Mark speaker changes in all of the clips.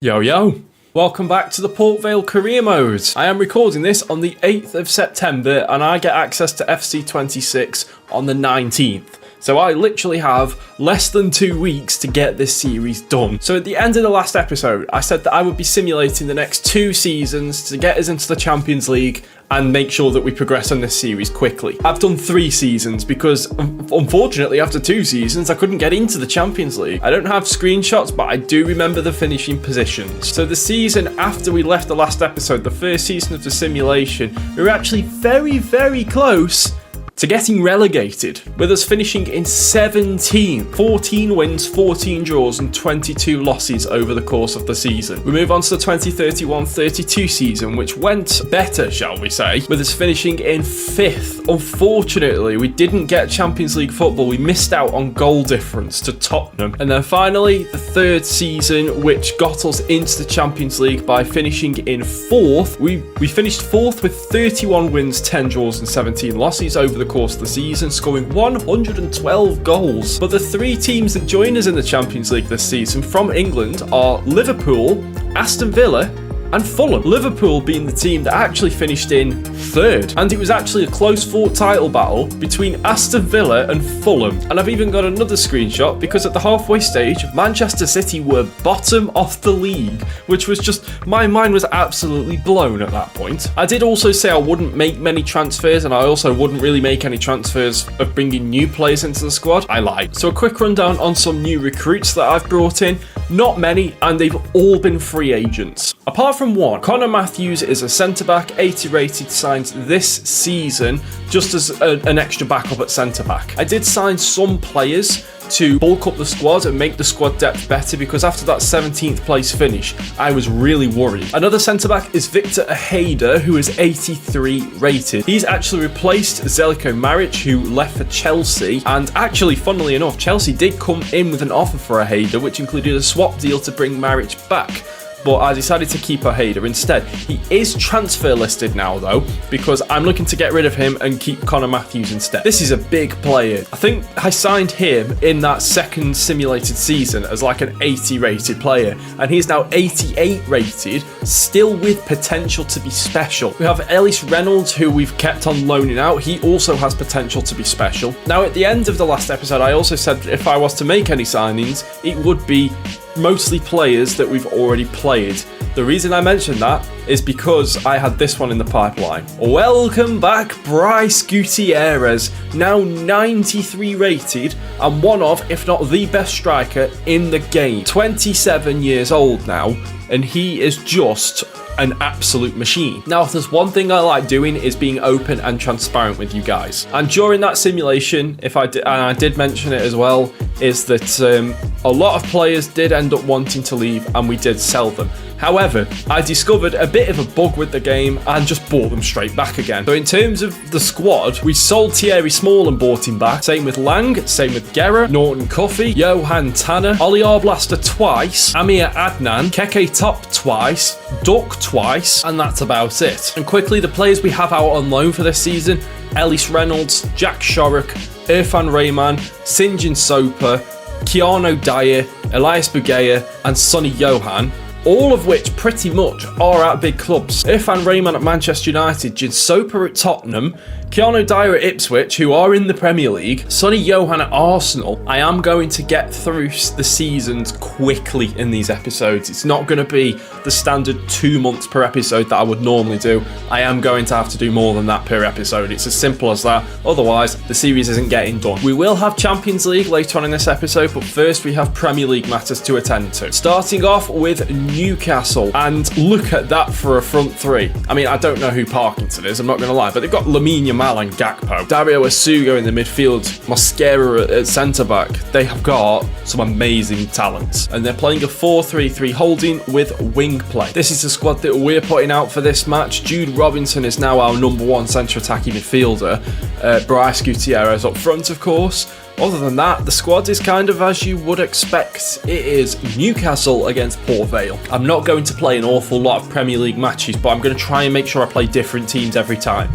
Speaker 1: Yo, yo. Welcome back to the Port Vale Career Mode. I am recording this on the 8th of September and I get access to FC26 on the 19th. So I literally have less than 2 weeks to get this series done. So at the end of the last episode, I said that I would be simulating the next 2 seasons to get us into the Champions League and make sure that we progress on this series quickly. I've done 3 seasons because, unfortunately, after 2 seasons, I couldn't get into the Champions League. I don't have screenshots, but I do remember the finishing positions. So the season after we left the last episode, the first season of the simulation, we were actually very, very close to getting relegated, with us finishing in 17th. 14 wins, 14 draws and 22 losses over the course of the season. We move on to the 2031-32 season, which went better, shall we say, with us finishing in 5th. Unfortunately, we didn't get Champions League football. We missed out on goal difference to Tottenham. And then finally, the 3rd season, which got us into the Champions League by finishing in 4th. We finished 4th with 31 wins, 10 draws and 17 losses over the course of the season, scoring 112 goals. But the 3 teams that join us in the Champions League this season from England are Liverpool, Aston Villa and Fulham. Liverpool being the team that actually finished in 3rd, and it was actually a close fought title battle between Aston Villa and Fulham. And I've even got another screenshot because at the halfway stage, Manchester City were bottom of the league, which was just, my mind was absolutely blown at that point. I did also say I wouldn't make many transfers, and I also wouldn't really make any transfers of bringing new players into the squad. I lied. So a quick rundown on some new recruits that I've brought in. Not many, and they've all been free agents. Apart from one, Connor Matthews is a centre-back, 80 rated, signed this season just as an extra backup at centre-back. I did sign some players to bulk up the squad and make the squad depth better because after that 17th place finish, I was really worried. Another centre-back is Victor Ojeda, who is 83 rated. He's actually replaced Zeljko Maric, who left for Chelsea, and actually, funnily enough, Chelsea did come in with an offer for Ojeda, which included a swap deal to bring Maric back. But I decided to keep Ojeda instead. He is transfer listed now though, because I'm looking to get rid of him and keep Connor Matthews instead. This is a big player. I think I signed him in that 2nd simulated season as like an 80 rated player, and he's now 88 rated, still with potential to be special. We have Ellis Reynolds, who we've kept on loaning out. He also has potential to be special. Now at the end of the last episode, I also said that if I was to make any signings, it would be mostly players that we've already played. The reason I mentioned that is because I had this one in the pipeline. Welcome back, Bryce Gutierrez, now 93 rated and one of, if not the best striker in the game. 27 years old now, and he is just an absolute machine. Now, if there's one thing I like doing is being open and transparent with you guys. And during that simulation, and I did mention it as well, is that a lot of players did end up wanting to leave and we did sell them. However, I discovered a bit of a bug with the game and just bought them straight back again. So in terms of the squad, we sold Thierry Small and bought him back. Same with Lang, same with Guerra, Norton Cuffy, Johan Tanner, Ollie Arblaster twice, Amir Adnan, Keke Top twice, Duck twice, and that's about it. And quickly, the players we have out on loan for this season: Ellis Reynolds, Jack Shorrock, Irfan Rehman, Sinjin Soper, Keanu Dyer, Elias Bugaya, and Sonny Johan, all of which pretty much are at big clubs. Irfan Rehman at Manchester United, Jin Soper at Tottenham, Keanu Dyer at Ipswich, who are in the Premier League, Sonny Johan at Arsenal. I am going to get through the seasons quickly in these episodes. It's not going to be the standard 2 months per episode that I would normally do. I am going to have to do more than that per episode. It's as simple as that. Otherwise, the series isn't getting done. We will have Champions League later on in this episode, but first we have Premier League matters to attend to. Starting off with Newcastle, and look at that for a front 3. I mean, I don't know who Parkinson is, I'm not going to lie, but they've got Lamine Yamal and Gakpo, Dario Asugo in the midfield, Mosquera at centre-back. They have got some amazing talents, and they're playing a 4-3-3 holding with wing play. This is the squad that we're putting out for this match. Jude Robinson is now our #1 centre-attacking midfielder. Bryce Gutierrez up front, of course. Other than that, the squad is kind of as you would expect. It is Newcastle against Port Vale. I'm not going to play an awful lot of Premier League matches, but I'm going to try and make sure I play different teams every time.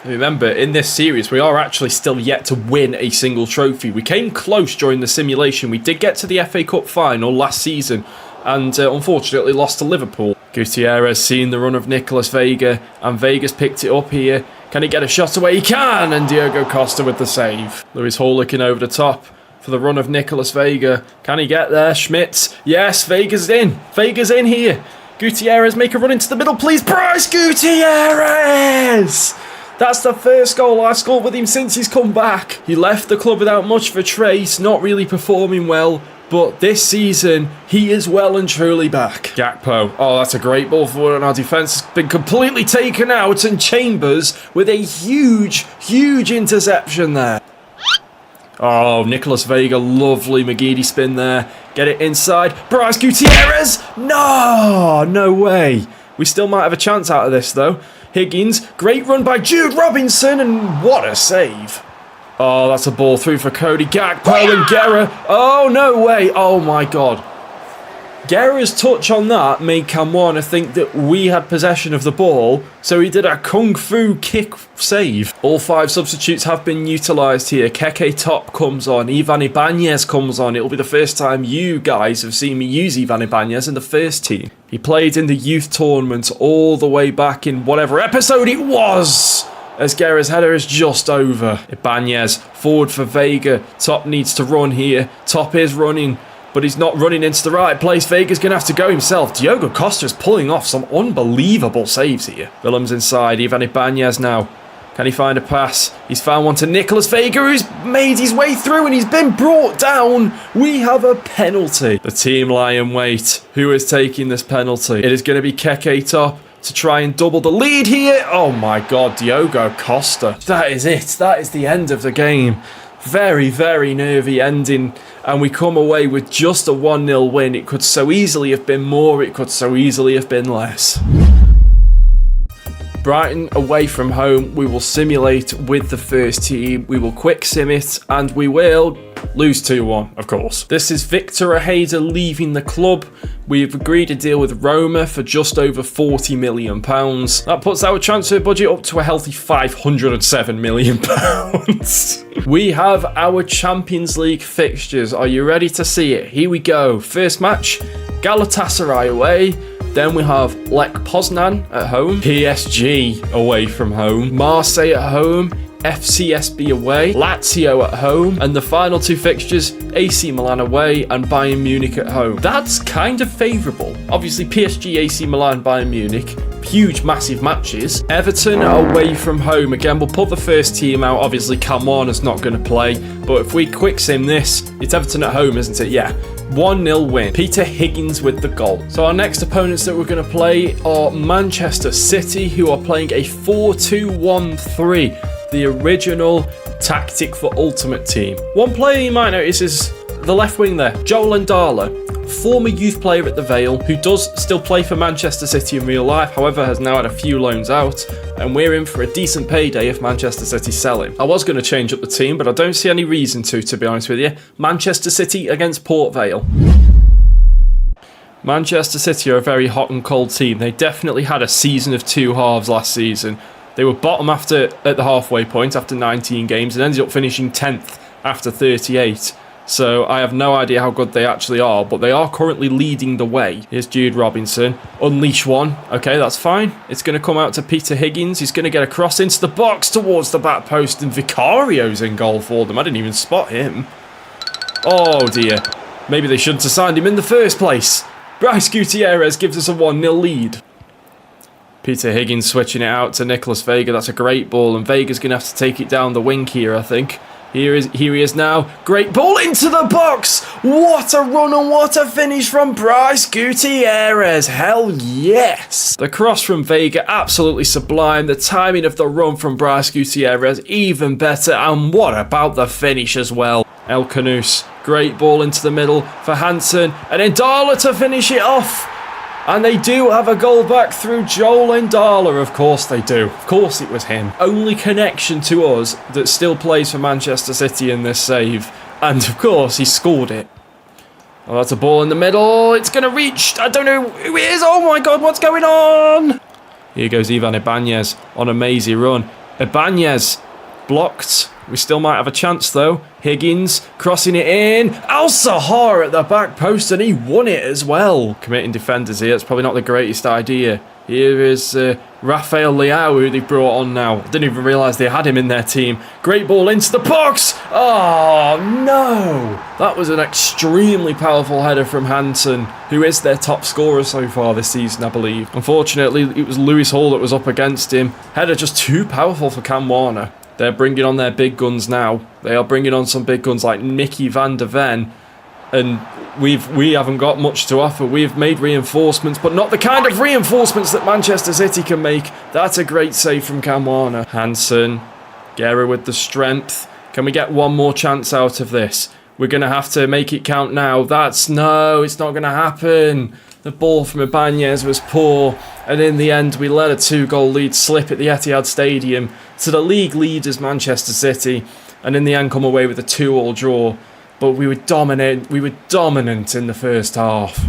Speaker 1: Remember, in this series, we are actually still yet to win a single trophy. We came close during the simulation. We did get to the FA Cup final last season and unfortunately lost to Liverpool. Gutierrez seeing the run of Nicolas Vega, and Vega's picked it up here. Can he get a shot away? He can! And Diogo Costa with the save. Lewis Hall looking over the top for the run of Nicolas Vega. Can he get there? Schmitz. Yes, Vega's in. Vega's in here. Gutierrez, make a run into the middle, please. Bryce Gutierrez! That's the first goal I've scored with him since he's come back. He left the club without much of a trace, not really performing well, but this season, he is well and truly back. Gakpo. Oh, that's a great ball forward, and our defence has been completely taken out, and Chambers with a huge, huge interception there. Oh, Nicolas Vega, lovely McGeady spin there. Get it inside. Bryce Gutierrez! No way. We still might have a chance out of this, though. Higgins, great run by Jude Robinson, and what a save. Oh, that's a ball through for Cody Gakpo and Guerra. Oh, no way. Oh, my God. Guerra's touch on that made Camuana think that we had possession of the ball, so he did a kung fu kick save. All 5 substitutes have been utilised here. Keke Top comes on, Ivan Ibanez comes on. It'll be the first time you guys have seen me use Ivan Ibanez in the first team. He played in the youth tournament all the way back in whatever episode it was, as Guerra's header is just over. Ibanez forward for Vega. Top needs to run here. Top is running, but he's not running into the right place. Vega's going to have to go himself. Diogo Costa is pulling off some unbelievable saves here. Willem's inside. Ivan Ibanez now. Can he find a pass? He's found one to Nicolas Vega, who's made his way through and he's been brought down. We have a penalty. The team lie in wait. Who is taking this penalty? It is going to be Keke Top to try and double the lead here. Oh my God, Diogo Costa. That is it. That is the end of the game. Very, very nervy ending, and we come away with just a 1-0 win. It could so easily have been more, it could so easily have been less. Brighton away from home, we will simulate with the first team, we will quick sim it, and we will lose 2-1, of course. This is Victor Ojeda leaving the club. We've agreed a deal with Roma for just over £40 million. That puts our transfer budget up to a healthy £507 million. We have our Champions League fixtures. Are you ready to see it? Here we go. First match, Galatasaray away. Then we have Lech Poznan at home, PSG away from home, Marseille at home, FCSB away, Lazio at home, and the final 2 fixtures, AC Milan away and Bayern Munich at home. That's kind of favourable. Obviously PSG, AC Milan, Bayern Munich, huge massive matches. Everton away from home. Again, we'll put the first team out. Obviously Camuana's not going to play, but if we quick sim this, it's Everton at home, isn't it? Yeah. 1-0 win. Peter Higgins with the goal. So our next opponents that we're going to play are Manchester City, who are playing a 4-2-1-3. The original tactic for Ultimate Team. One player you might notice is the left wing there, Joel Ndala, former youth player at the Vale, who does still play for Manchester City in real life, however has now had a few loans out, and we're in for a decent payday if Manchester City sell him. I was going to change up the team, but I don't see any reason to be honest with you. Manchester City against Port Vale. Manchester City are a very hot and cold team. They definitely had a season of 2 halves last season. They were bottom at the halfway point after 19 games and ended up finishing 10th after 38. So I have no idea how good they actually are, but they are currently leading the way. Here's Jude Robinson. Unleash one. Okay, that's fine. It's going to come out to Peter Higgins. He's going to get a cross into the box towards the back post, and Vicario's in goal for them. I didn't even spot him. Oh dear. Maybe they shouldn't have signed him in the first place. Bryce Gutierrez gives us a 1-0 lead. Peter Higgins switching it out to Nicolas Vega. That's a great ball, and Vega's going to have to take it down the wing here, I think. Here he is now. Great ball into the box. What a run and what a finish from Bryce Gutierrez. Hell yes. The cross from Vega, absolutely sublime. The timing of the run from Bryce Gutierrez, even better. And what about the finish as well? El Canus, great ball into the middle for Hansen. And Ndala to finish it off. And they do have a goal back through Joel Ndala. Of course they do. Of course it was him. Only connection to us that still plays for Manchester City in this save. And of course he scored it. Oh, that's a ball in the middle. It's going to reach. I don't know who it is. Oh my God, what's going on? Here goes Ivan Ibanez on a mazy run. Ibanez blocked. We still might have a chance though. Higgins crossing it in. Al-Sahar at the back post, and he won it as well. Committing defenders here. It's probably not the greatest idea. Here is Rafael Leao, who they brought on now. I didn't even realise they had him in their team. Great ball into the box. Oh, no. That was an extremely powerful header from Hansen, who is their top scorer so far this season, I believe. Unfortunately, it was Lewis Hall that was up against him. Header just too powerful for Cam Warner. They're bringing on their big guns now. They are bringing on some big guns like Mickey van der Ven. And we haven't got much to offer. We've made reinforcements, but not the kind of reinforcements that Manchester City can make. That's a great save from Cam Warner. Hansen, Guerra with the strength. Can we get one more chance out of this? We're going to have to make it count now. No, it's not going to happen. The ball from Ibanez was poor, and in the end we let a 2-goal lead slip at the Etihad Stadium to the league leaders Manchester City, and in the end come away with a 2-2 draw. But we were dominant in the first half.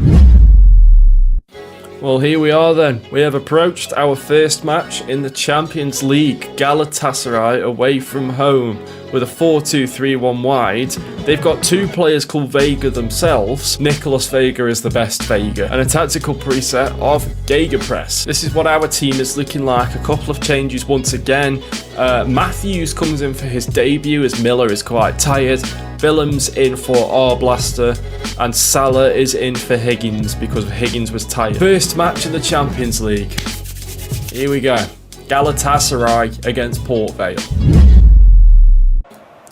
Speaker 1: Well, here we are then. We have approached our first match in the Champions League. Galatasaray away from home with a 4-2-3-1 wide. They've got two players called Vega themselves. Nicolas Vega is the best Vega. And a tactical preset of Gegenpress. This is what our team is looking like. A couple of changes once again. Matthews comes in for his debut as Miller is quite tired. Willems in for Arblaster, and Salah is in for Higgins because Higgins was tired. First match in the Champions League. Here we go. Galatasaray against Port Vale.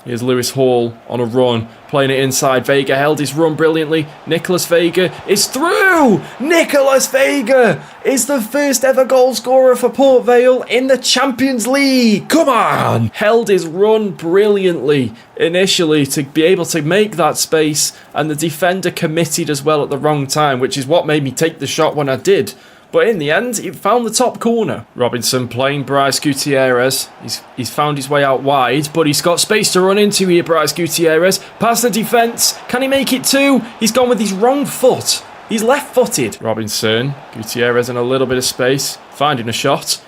Speaker 1: Here's Lewis Hall on a run, playing it inside. Vega held his run brilliantly. Nicolas Vega is through! Nicolas Vega is the first ever goal scorer for Port Vale in the Champions League. Come on! Held his run brilliantly initially to be able to make that space, and the defender committed as well at the wrong time, which is what made me take the shot when I did. But in the end, he found the top corner. Robinson playing Bryce Gutierrez. He's found his way out wide, but he's got space to run into here, Bryce Gutierrez. Past the defence. Can he make it too? He's gone with his wrong foot. He's left-footed. Robinson. Gutierrez in a little bit of space. Finding a shot.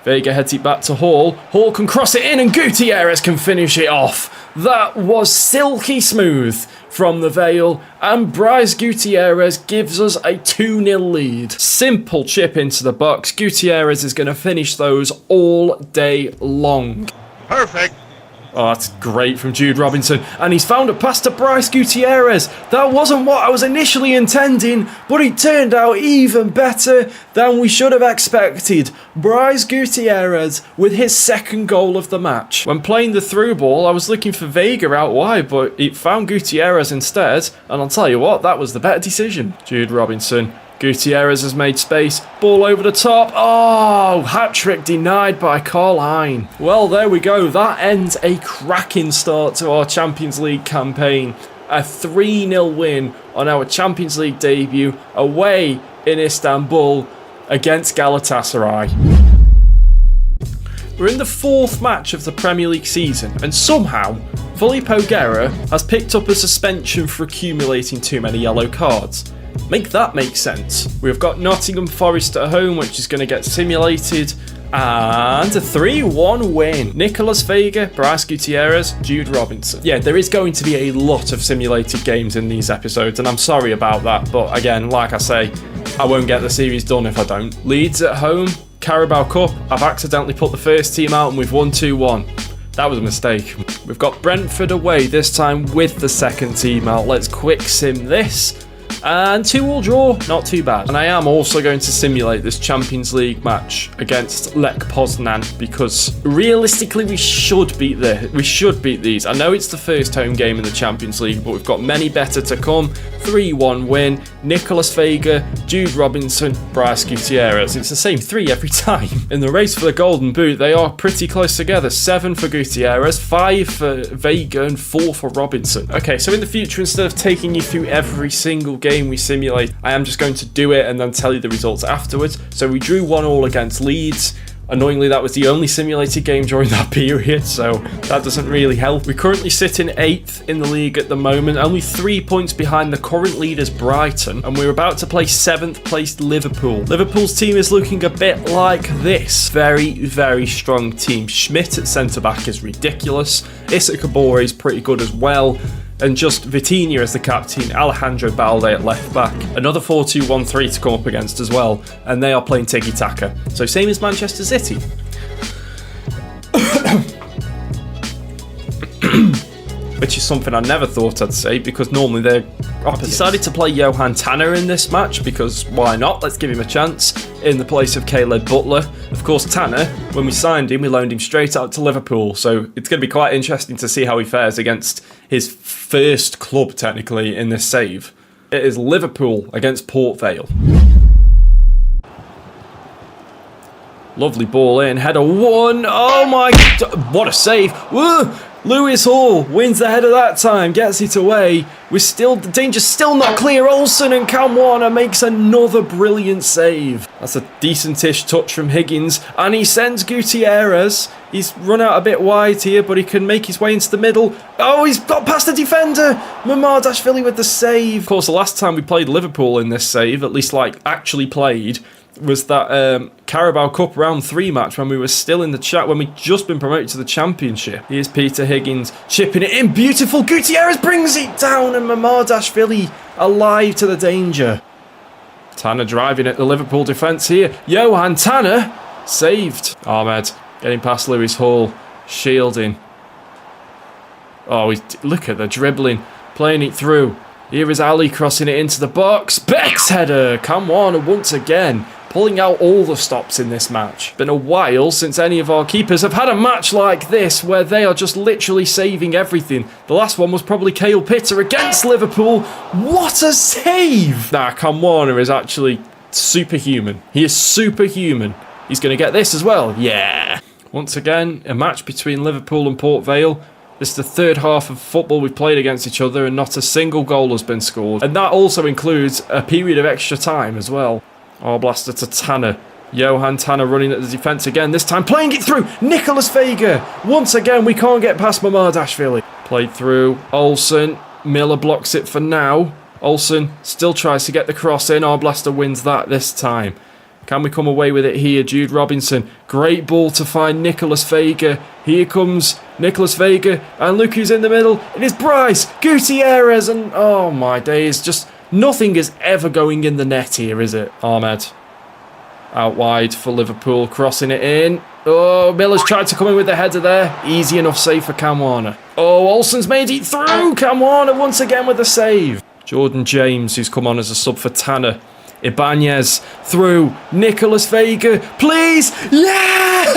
Speaker 1: Vega heads it back to Hall. Hall can cross it in and Gutierrez can finish it off. That was silky smooth from the Vale, and Bryce Gutierrez gives us a 2-0 lead. Simple chip into the box. Gutierrez is going to finish those all day long.
Speaker 2: Perfect.
Speaker 1: Oh, that's great from Jude Robinson. And he's found a pass to Bryce Gutierrez. That wasn't what I was initially intending, but it turned out even better than we should have expected. Bryce Gutierrez with his second goal of the match. When playing the through ball, I was looking for Vega out wide, but it found Gutierrez instead. And I'll tell you what, that was the better decision. Jude Robinson. Gutierrez has made space. Ball over the top. Oh, hat-trick denied by Carline. Well, there we go. That ends a cracking start to our Champions League campaign. A 3-0 win on our Champions League debut away in Istanbul against Galatasaray. We're in the fourth match of the Premier League season, and somehow Filippo Guerra has picked up a suspension for accumulating too many yellow cards. Make that make sense. We've got Nottingham Forest at home, which is going to get simulated, and a 3-1 win. Nicolas Vega, Bryce Gutierrez, Jude Robinson. Yeah, there is going to be a lot of simulated games in these episodes, and I'm sorry about that, but again, like I say, I won't get the series done if I don't. Leeds at home, Carabao Cup. I've accidentally put the first team out and we've won 2-1. That was a mistake. We've got Brentford away, this time with the second team out. Let's quick sim this. And 2-2 draw, not too bad. And I am also going to simulate this Champions League match against Lech Poznan because realistically we should beat these. I know it's the first home game in the Champions League, but we've got many better to come. 3-1 win. Nicolas Vega, Jude Robinson, Bryce Gutierrez. It's the same three every time. In the race for the Golden Boot, they are pretty close together. 7 for Gutierrez, 5 for Vega, and 4 for Robinson. Okay, so in the future, instead of taking you through every single game we simulate, I am just going to do it and then tell you the results afterwards. So we drew 1-1 against Leeds. Annoyingly, that was the only simulated game during that period, so that doesn't really help. We currently sit in 8th in the league at the moment, only 3 points behind the current leaders Brighton, and we're about to play 7th placed Liverpool. Liverpool's team is looking a bit like this. Very, very strong team. Schmidt at centre-back is ridiculous. Issa Kabore is pretty good as well. And just Vitinha as the captain, Alejandro Balde at left back. Another 4-2-1-3 to come up against as well, and they are playing tiki-taka. So same as Manchester City. Which is something I never thought I'd say, because normally they're opposite. Decided to play Johan Tanner in this match, because why not? Let's give him a chance, in the place of Caleb Butler. Of course, Tanner, when we signed him, we loaned him straight out to Liverpool, so it's going to be quite interesting to see how he fares against his first club, technically, in this save. It is Liverpool against Port Vale. Lovely ball in, header one. Oh my God, what a save. Woo! Lewis Hall wins the header that time, gets it away. The danger's still not clear. Olsen, and Cam Warner makes another brilliant save. That's a decent-ish touch from Higgins, and he sends Gutierrez. He's run out a bit wide here, but he can make his way into the middle. Oh, he's got past the defender. Mamardashvili with the save. Of course, the last time we played Liverpool in this save, at least like actually played, was that Carabao Cup round 3 match when we were still in the chat, when we'd just been promoted to the Championship. Here's Peter Higgins chipping it in. Beautiful. Gutierrez brings it down, and Mamardashvili alive to the danger. Tanner driving at the Liverpool defence here. Johan Tanner saved. Ahmed getting past Lewis Hall. Shielding. Oh, look at the dribbling. Playing it through. Here is Ali crossing it into the box. Beck's header. Cam Warner once again pulling out all the stops in this match. Been a while since any of our keepers have had a match like this where they are just literally saving everything. The last one was probably Cale Pitter against Liverpool. What a save! Nah, Cam Warner is actually superhuman. He is superhuman. He's going to get this as well. Yeah. Once again, a match between Liverpool and Port Vale. This is the third half of football we've played against each other, and not a single goal has been scored. And that also includes a period of extra time as well. Oh, blaster to Tanner. Johan Tanner running at the defence again, this time playing it through. Nicholas Vega. Once again, we can't get past Mamardashvili. Played through. Olsen. Miller blocks it for now. Olsen still tries to get the cross in. Our blaster wins that this time. Can we come away with it here? Jude Robinson. Great ball to find Nicholas Vega. Here comes Nicholas Vega. And look who's in the middle. It is Bryce Gutierrez. And oh my days. Just nothing is ever going in the net here, is it? Ahmed. Out wide for Liverpool. Crossing it in. Oh, Miller's tried to come in with the header there. Easy enough save for Cam Warner. Oh, Olsen's made it through. Cam Warner once again with the save. Jordan James, who's come on as a sub for Tanner. Ibanez through. Nicholas Vega, please. Yes!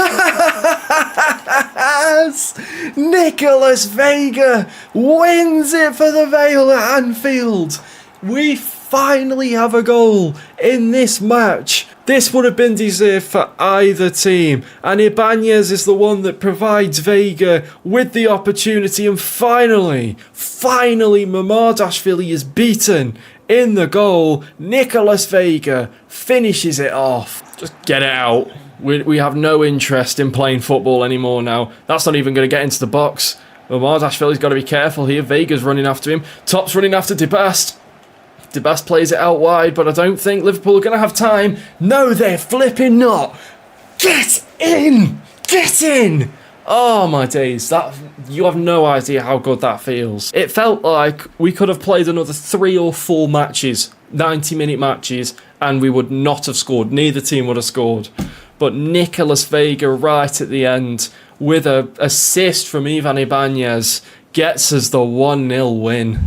Speaker 1: Nicholas Vega wins it for the Vale at Anfield. We finally have a goal in this match. This would have been deserved for either team, and Ibanez is the one that provides Vega with the opportunity, and finally Mamardashvili is beaten in the goal. Nicholas Vega finishes it off. Just get it out. We have no interest in playing football anymore now. That's not even going to get into the box. Mamardashvili's got to be careful here. Vega's running after him. Top's running after DeBast. DeBast plays it out wide, but I don't think Liverpool are going to have time. No, they're flipping not. Get in! Get in! Oh my days, that you have no idea how good that feels. It felt like we could have played another 3 or 4 matches, 90-minute matches, and we would not have scored. Neither team would have scored. But Nicholas Vega right at the end with an assist from Ivan Ibanez gets us the 1-0 win.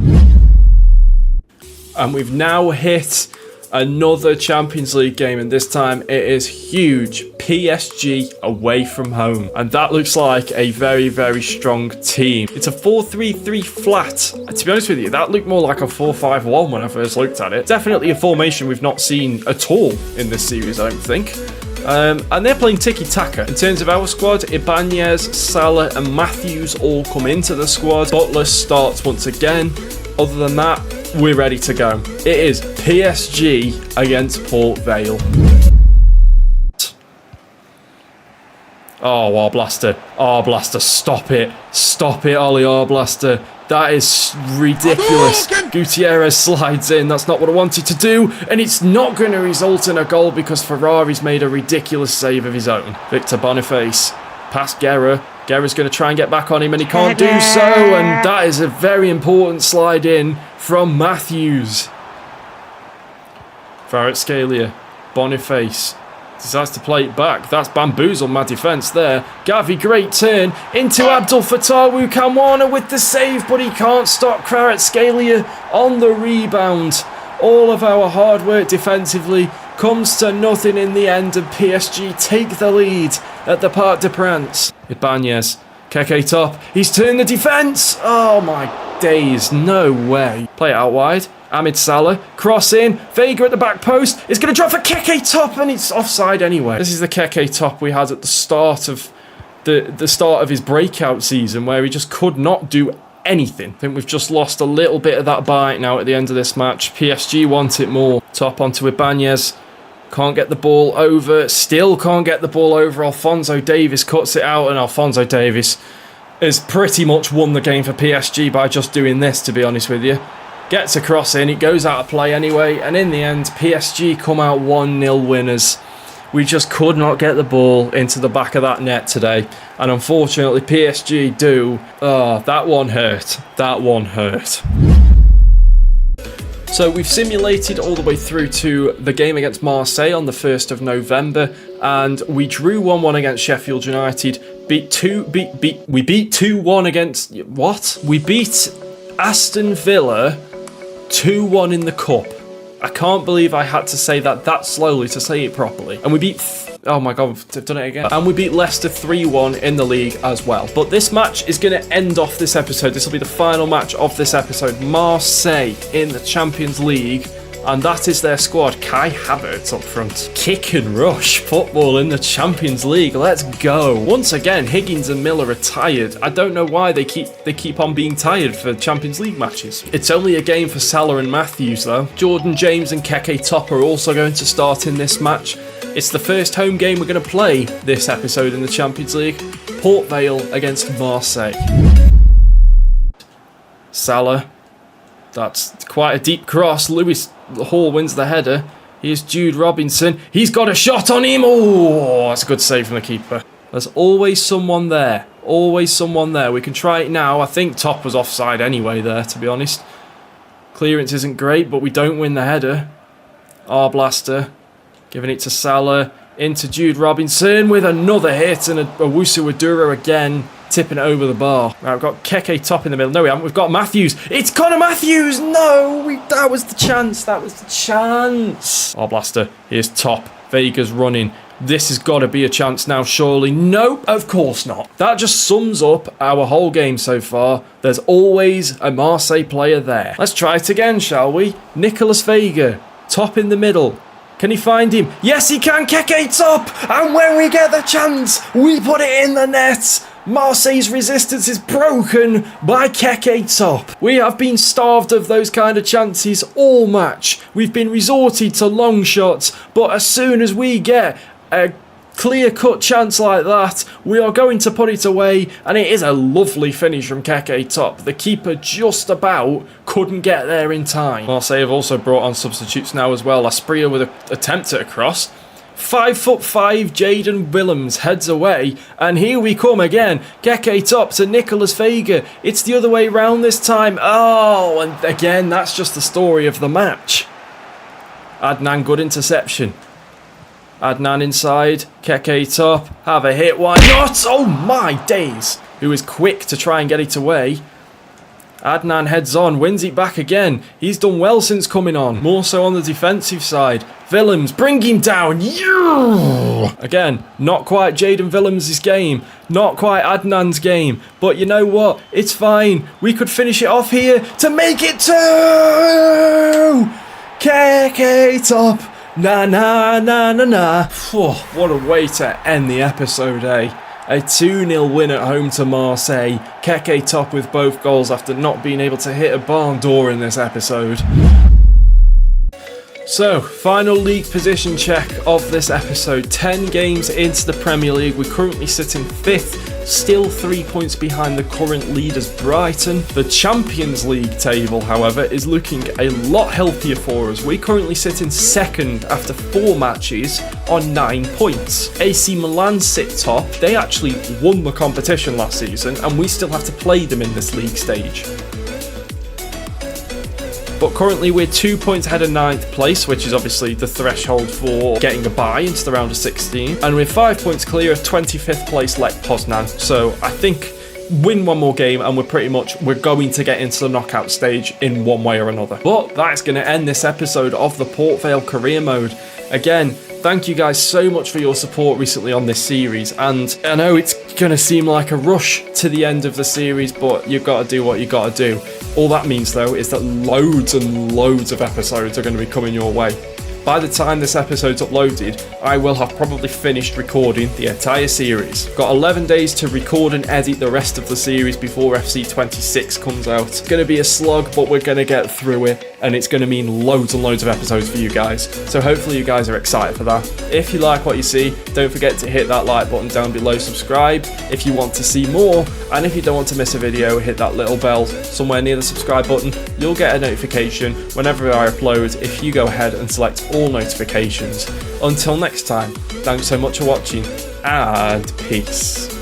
Speaker 1: And we've now hit another Champions League game, and this time it is huge. PSG away from home, and that looks like a very, very strong team. It's a 4-3-3 flat. To be honest with you, that looked more like a 4-5-1 when I first looked at it. Definitely a formation we've not seen at all in this series, I don't think. And they're playing tiki-taka. In terms of our squad, Ibanez, Salah and Matthews all come into the squad. Butler starts once again. Other than that, we're ready to go. It is PSG against Port Vale. Oh, Arblaster. Arblaster, stop it. Stop it, Ollie Arblaster. That is ridiculous. Gutierrez slides in. That's not what I wanted to do. And it's not going to result in a goal because Ferrari's made a ridiculous save of his own. Victor Boniface. Past Guerra. Guerra's going to try and get back on him and he can't do so. And that is a very important slide in from Matthews. Kvaratskhelia. Boniface. Decides to play it back. That's bamboozled my defence there. Gavi, great turn into Abdul Fattah Wukamwana with the save, but he can't stop Kvaratskhelia on the rebound. All of our hard work defensively comes to nothing in the end, and PSG take the lead at the Parc des Princes. Ibanez, Keke top. He's turned the defence. Oh my days, no way. Play it out wide. Ahmed Salah, cross in, Vega at the back post, is going to drop for Keke top and it's offside anyway. This is the Keke top we had at the start of the start of his breakout season where he just could not do anything. I think we've just lost a little bit of that bite now at the end of this match. PSG want it more. Top onto Ibanez, can't get the ball over, still can't get the ball over. Alphonso Davies cuts it out and Alphonso Davies has pretty much won the game for PSG by just doing this, to be honest with you. Gets a cross in, it goes out of play anyway, and in the end, PSG come out 1-0 winners. We just could not get the ball into the back of that net today, and unfortunately PSG do. Oh, that one hurt. That one hurt. So we've simulated all the way through to the game against Marseille on the 1st of November, and we drew 1-1 against Sheffield United. We beat 2-1 against... What? We beat Aston Villa 2-1 in the cup. I can't believe I had to say that slowly to say it properly. And we beat... Oh my god, I've done it again. And we beat Leicester 3-1 in the league as well. But this match is going to end off this episode. This will be the final match of this episode. Marseille in the Champions League. And that is their squad. Kai Havertz up front. Kick and rush football in the Champions League. Let's go. Once again, Higgins and Miller are tired. I don't know why they keep on being tired for Champions League matches. It's only a game for Salah and Matthews though. Jordan James and Keke Top are also going to start in this match. It's the first home game we're going to play this episode in the Champions League. Port Vale against Marseille. Salah. That's quite a deep cross. Lewis Hall wins the header. Here's Jude Robinson. He's got a shot on him. Oh, that's a good save from the keeper. There's always someone there. Always someone there. We can try it now. I think Top was offside anyway there, to be honest. Clearance isn't great, but we don't win the header. Arblaster giving it to Salah. Into Jude Robinson with another hit and a Owusu Adura again. Tipping it over the bar. Right, we've got Keke Top in the middle. No, we haven't. We've got Matthews. It's Connor Matthews. No, that was the chance. That was the chance. Arblaster. Here's Top. Vega's running. This has got to be a chance now, surely. Nope, of course not. That just sums up our whole game so far. There's always a Marseille player there. Let's try it again, shall we? Nicolas Vega. Top in the middle. Can he find him? Yes, he can. Keke Top. And when we get the chance, we put it in the net. Marseille's resistance is broken by Keke Top. We have been starved of those kind of chances all match. We've been resorted to long shots, but as soon as we get a clear-cut chance like that, we are going to put it away, and it is a lovely finish from Keke Top. The keeper just about couldn't get there in time. Marseille have also brought on substitutes now as well. Asprilla with an attempt at a cross. 5'5" Jaden Willems heads away, and here we come again. Keke Top to Nicolas Vega. It's the other way round this time. Oh, and again, that's just the story of the match. Adnan, good interception. Adnan inside. Keke Top. Have a hit. Why not? Oh my days. Who is quick to try and get it away. Adnan heads on, wins it back again. He's done well since coming on. More so on the defensive side. Willems, bring him down. Yeah! Again, not quite Jaden Willems' game. Not quite Adnan's game. But you know what? It's fine. We could finish it off here to make it 2! Keke Top. Na na na na na. What a way to end the episode, eh? A 2-0 win at home to Marseille. Keke Top with both goals after not being able to hit a barn door in this episode. So, final league position check of this episode. 10 games into the Premier League. We currently sit in 5th, still 3 points behind the current leaders, Brighton. The Champions League table, however, is looking a lot healthier for us. We currently sit in 2nd after 4 matches on 9 points. AC Milan sit top. They actually won the competition last season, and we still have to play them in this league stage. But currently we're 2 points ahead of 9th place, which is obviously the threshold for getting a bye into the round of 16. And we're 5 points clear of 25th place Lech Poznan. So I think win one more game and we're going to get into the knockout stage in one way or another. But that's going to end this episode of the Port Vale Career Mode. Again, thank you guys so much for your support recently on this series, and I know it's going to seem like a rush to the end of the series, but you've got to do what you got to do. All that means though is that loads and loads of episodes are going to be coming your way. By the time this episode's uploaded, I will have probably finished recording the entire series. Got 11 days to record and edit the rest of the series before FC26 comes out. It's going to be a slog, but we're going to get through it, and it's going to mean loads and loads of episodes for you guys. So hopefully you guys are excited for that. If you like what you see, don't forget to hit that like button down below, subscribe if you want to see more, and if you don't want to miss a video, hit that little bell somewhere near the subscribe button. You'll get a notification whenever I upload if you go ahead and select all notifications. Until next time, thanks so much for watching, and peace.